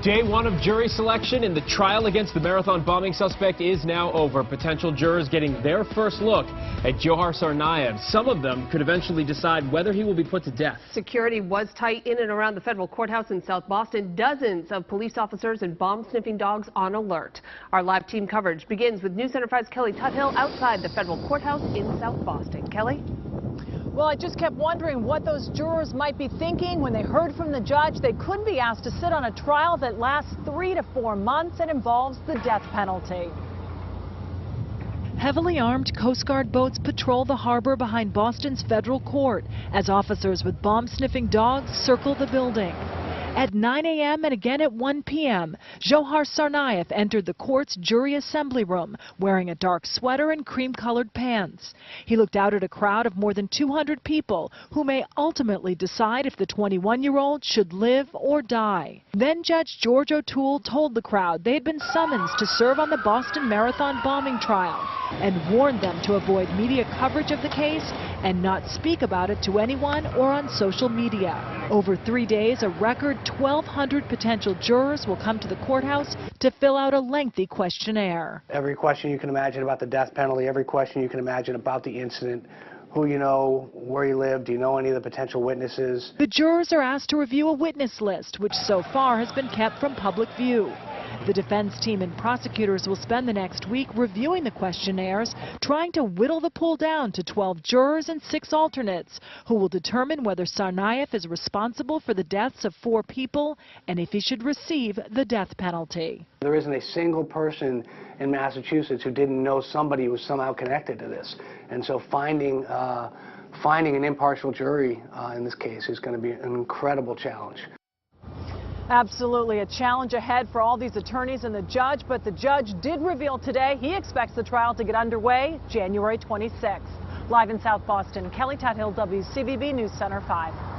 Day one of jury selection in the trial against the marathon bombing suspect is now over. Potential jurors getting their first look at Dzhokhar Tsarnaev. Some of them could eventually decide whether he will be put to death. Security was tight in and around the federal courthouse in South Boston. Dozens of police officers and bomb-sniffing dogs on alert. Our live team coverage begins with News Center 5's Kelly Tuthill outside the federal courthouse in South Boston. Kelly? Well, I just kept wondering what those jurors might be thinking when they heard from the judge they could be asked to sit on a trial that lasts 3 to 4 months and involves the death penalty. Heavily armed Coast Guard boats patrol the harbor behind Boston's federal court as officers with bomb-sniffing dogs circle the building. At 9 a.m. and again at 1 p.m., Dzhokhar Tsarnaev entered the court's jury assembly room wearing a dark sweater and cream-colored pants. He looked out at a crowd of more than 200 people who may ultimately decide if the 21-year-old should live or die. Then Judge George O'Toole told the crowd they had been summoned to serve on the Boston Marathon bombing trial and warned them to avoid media coverage of the case and not speak about it to anyone or on social media. Over 3 days, a record 1,200 potential jurors will come to the courthouse to fill out a lengthy questionnaire. Every question you can imagine about the death penalty, every question you can imagine about the incident, who you know, where you live, do you know any of the potential witnesses. The jurors are asked to review a witness list, which so far has been kept from public view. The defense team and prosecutors will spend the next week reviewing the questionnaires, trying to whittle the pool down to 12 jurors and 6 alternates, who will determine whether Tsarnaev is responsible for the deaths of 4 people and if he should receive the death penalty. There isn't a single person in Massachusetts who didn't know somebody who was somehow connected to this. And so finding an impartial jury in this case is going to be an incredible challenge. Absolutely a challenge ahead for all these attorneys and the judge, but the judge did reveal today he expects the trial to get underway January 26th. Live in South Boston, Kelly Tuthill, WCVB News Center 5.